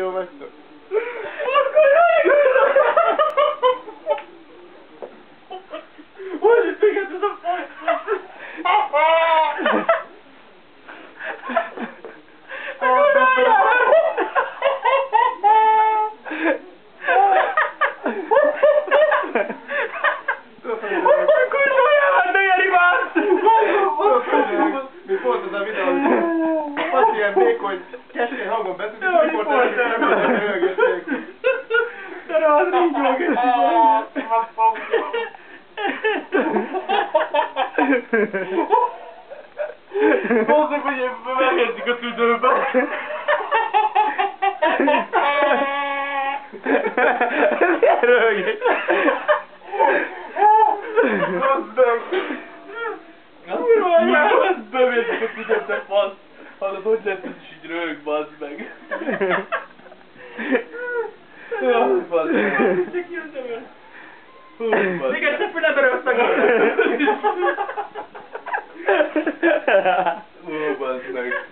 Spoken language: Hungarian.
jól megszok. Hogy itt téged ez a fasz? Mi volt az a videó, hogy az ilyen vékony, keskeny hangon beszélt, és riporterek nem röhögették. De az ringyolgett. Bazzak, hogy megérzik a tüdőbe. Miért röhögés? Bazzak. Kurva anyám, bevérzik a tüdőbe, fasz. Hallod, hogy lesz ez is így röhög, bazd meg. Jaj, bazd meg. Csak jöttem el. Hú, bazd meg. Még egyszer fülembe rögtök. Ó, bazd meg.